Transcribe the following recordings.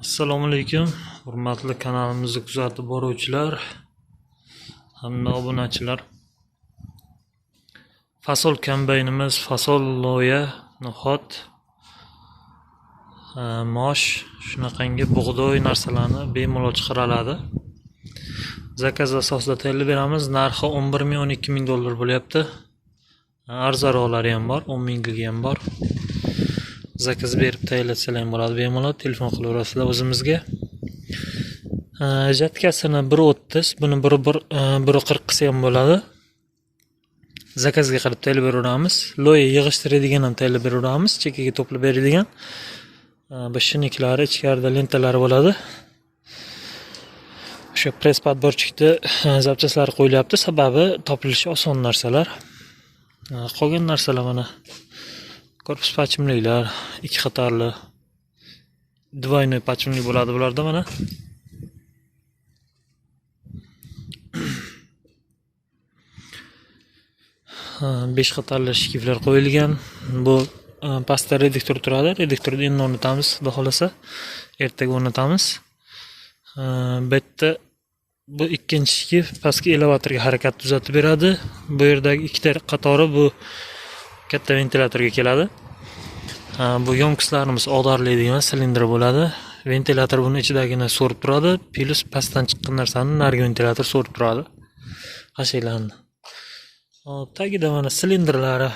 Assalomu alaykum, hurmatli kanalimizni kuzatib boruvchilar hamda obunachilar. Fasol kombaynimiz, fasol loya, no'xat, mosh, shunaqangi bug'doy narsalarni bemalol chiqara oladi. Zakaz asosida tayyorlab beramiz. Narxi 11 ming 12 ming dollar bo'lyapti. Arzonroqlari ham bor, 10 mingligi ham bor. Zakaz berib tayyorlatsalar ham bo'ladi, bemalol telefon qilaverasizlar o'zimizga. Jatkasini 1.30, buni 1.40 qilsa ham bo'ladi. Zakazga qarab tayyorlab beraveramiz. Loya yig'ishtiradigan ham tayyorlab beraveramiz, chekkaga to'plab beradigan. Bu shiniklari, ichkarida lentalari bo'ladi. O'sha press podborchikda zapchaslari qo'yilyapti, sababi topilishi oson narsalar. Qolgan narsalar mana korpus pachimliklar, ikki qatorli двойной pachimlik bo'ladi bularda mana. Besh qatorli shkiflar qo'yilgan. Bu pastda reduktor turadi. Reduktorni endi o'rnatamiz, xudo xolasa. Ertaga o'rnatamiz. Bu yerda bu ikkinchi shkif pastki elevatorga harakat tuzatib beradi. Bu yerdagi ikkita qatori bu katta ventilyatorga keladi. Bu yonkislarimiz og'darlaydigan silindr bo'ladi. Ventilyator buni ichidagini so'rib turadi, plus pastdan chiqqan narsani narigi ventilyator so'rib turadi. Qashiylarni. Tagida mana silindrlari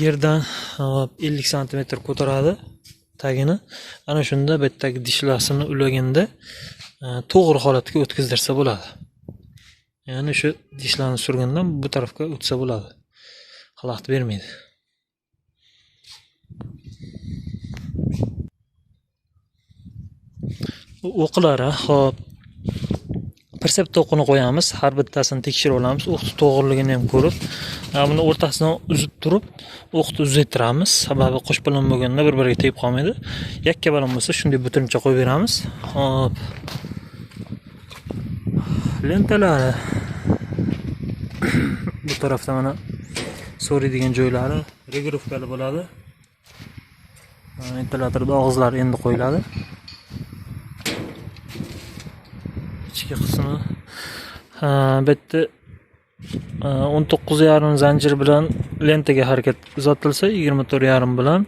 yerdan 50 sm ko'taradi tagini. Ana shunda bu yerdagi dishlasini ulaganda to'g'ri holatga o'tkazdirsa bo'ladi. Ya'ni shu dishlarni surgandan bu tarafga o'tsa bo'ladi. Xalaqit bermaydi. O'qlari, xo'p. Perseptor o'qini qo'yamiz, har bittasini tekshirib olamiz, o'qni to'g'riligini ham ko'rib, buni o'rtasidan uzib turib, o'qni uzaytiramiz. Sababi qo'sh bilan bo'lganda bir-biriga tegib qolmaydi. Yakka bilan bo'lsa shunday butuncha qo'yib beramiz. Hop. Lentalari bu tarafda mana so'raydigan joylari regrovkali bo'ladi. Ventilyatorda og'izlari endi qo'yiladi. Ichki qismi bu yerda 19,5 zanjir bilan lentaga harakat uzatilsa, 24,5 bilan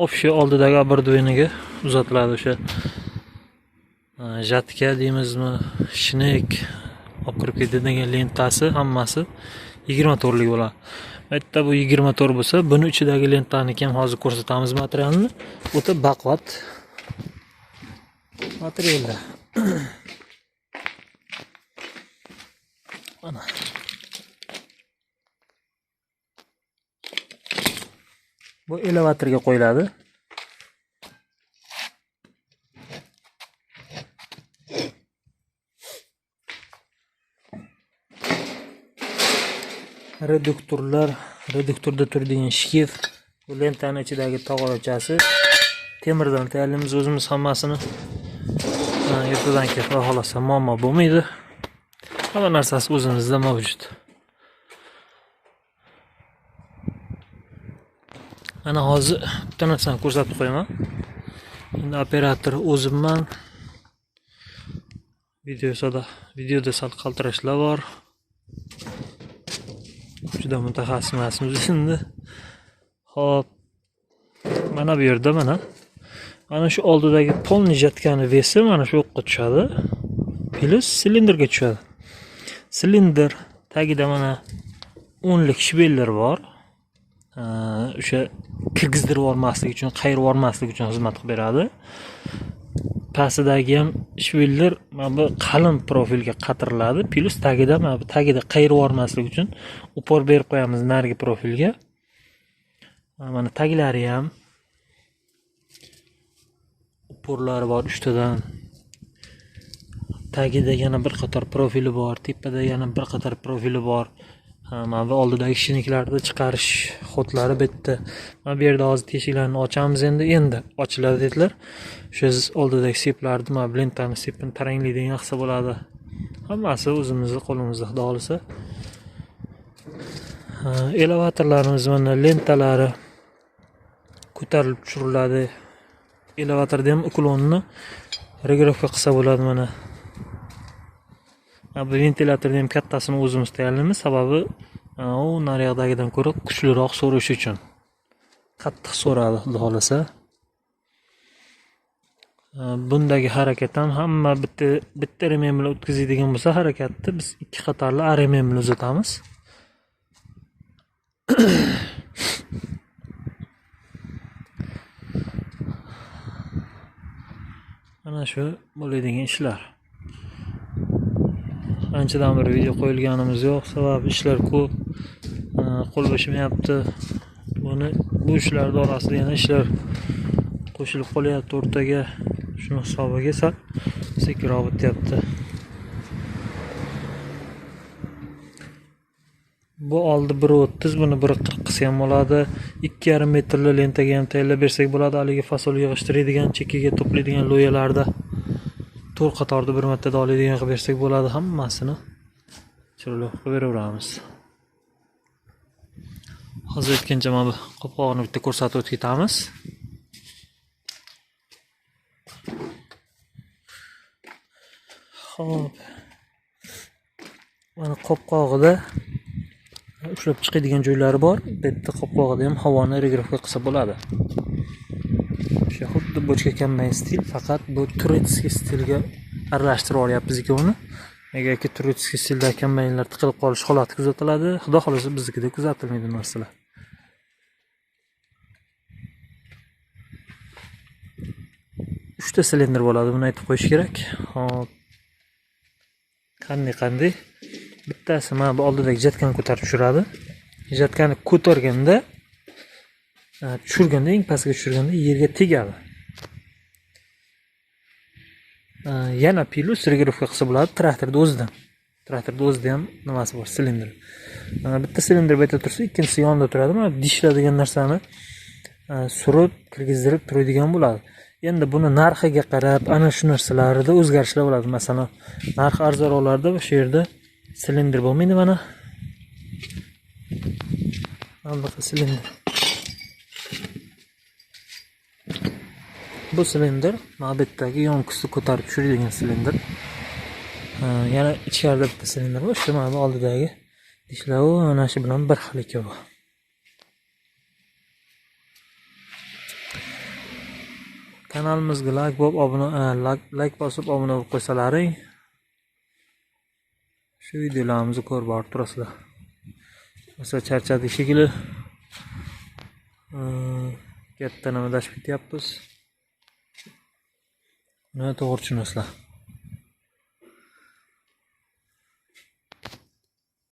o'sha oldidagi aborduveniga uzatiladi. O'sha jatka deymizmi, shinik, olib kirib ketadigan lentasi hammasi 24 lik bo'ladi. Bu yerda bu 24 bo'lsa, buni ichidagi lentani ham hozir ko'rsatamiz materialni. O'ta baquvvat materiallar. Mana. Bu elevatorga qo'yiladi. Reduktorda turadigan shkif, bu lentani ichidagi tog'orachasi, temirdan tayyorlaymiz o'zimiz hammasini. Ertadan keyin xohlasa muammo bo'lmaydi. Hamma narsasi o'zimizda mavjud. Mana hozir bitta narsani ko'rsatib qo'yaman. Endi operator o'zimman. Videoda sal qaltirashlar bor. Juda mutaxassis emasmiz endi. Xo'p. Mana bu yerda mana shu oldidagi polni jatkani vesi mana shu yoqqa tushadi. Plus silindrga tushadi. Silindr tagida mana 10 lik shveller bor. O'sha kirgizdirib olmaslik uchun, qayirib olmaslik uchun xizmat qilib beradi. Pastidagi ham shveller mana bu qalin profilga qatiriladi. Plus tagida mana bu tagida qayirib olmaslik uchun upor berib qo'yamiz narigi profilga. Mana taglari ham uporlari bor 3 tadan. Tagida yana bir qator profili bor, tepada yana bir qator profili bor. Mana bu oldidagi shiniklarni chiqarish xotlari bu yerda. Mana bu yerda hozir teshiklarni ochamiz endi ochiladi dedilar. O'sha oldidagi seplarni, mana bu lentani sepini taranglaydigan qilsa bo'ladi. Hammasi o'zimizning qo'limizda, xudo xolasa. Elevatorlarimiz mana lentalari ko'tarilib tushiriladi. Elevatorda ham uklonni regirovka qilsa bo'ladi mana. Bu ventilyatorda ham kattasini o'zimiz tayyorlaymiz, sababi u naryoqdagidan ko'ra kuchliroq so'rish uchun. Qattiq so'radi, xudo xolasa. Bundagi harakat ham hamma bitta remen bilan o'tkazadigan bo'lsa harakatni biz ikki qatorli remen bilan uzatamiz. Mana shu bo'ladigan ishlar. Anchadan beri video qo'yilganimiz yo'q, sababi ishlar ko'p. Qo'l boshmayapti. Bu ishlar orasida yana ishlar qo'shilib qolyapti o'rtaga. Shuni hisobiga sekinroq bityapti. Bu oldi 1.30, buni 1.40 qilsa ham bo'ladi. 2,5 metrli lentaga ham tayyorlab bersak bo'ladi. Haligi fasol yig'ishtiradigan, chekkaga to'playdigan loyalarda 4 qatorda bir martada oladigan qilib bersak bo'ladi. Hammasini chiroyli qilib beraveramiz. Hozir aytgancha mana bu qopqog'ini bitta ko'rsatib o'tib ketamiz. Xo'p. Mana qopqog'ida ushlab chiqadigan joylari bor. Bitta qopqog'ida ham havoni regirovka qilsa bo'ladi. O'sha xuddi bochka kombayn stil, faqat bu turetskiy stilga aralashtirib olyapmiz ikkovini. Negaki turetskiy stilda kombaynlar tiqilib qolish holati kuzatiladi. Xudo xolasa biznikida kuzatilmaydi narsalar. Uchta silindr bo'ladi, buni aytib qo'yish kerak. Hop. Qanday bittasi mana bu oldidagi jatkani ko'tarib tushiradi. Jatkani ko'targanda tushirganda, eng pastga tushirganda yerga tegadi. Yana plus regirovka qilsa bo'ladi traktorda o'zidan. Traktorda o'zida ham nimasi bor, silindr. Mana bitta silindr bu yerda tursa, ikkinchisi yonida turadi. Mana dishlaydigan narsani surib, kirgizdirib turadigan bo'ladi. Endi buni narxiga qarab, ana shu narsalarda o'zgarishlar bo'ladi. Masalan, narx arzonroqlarda o'sha yerda silindr bo'lmaydi mana. Bunaqa silindr. Bu silindr mana bu yerdagi yonkusni ko'tarib tushiradigan silindr. Yana ichkarida bitta silindr bor. Shu mana bu oldidagi ishlav ana shu bilan bir xil ekan bu. Kanalimizga like bosib obuna bo'lib qo'ysalaring, shu videolarimizni ko'rib borib turasizlar. O'sha charchadik shekilli. Katta nima dashib ketyapmiz. Buni to'g'ri tushunasizlar.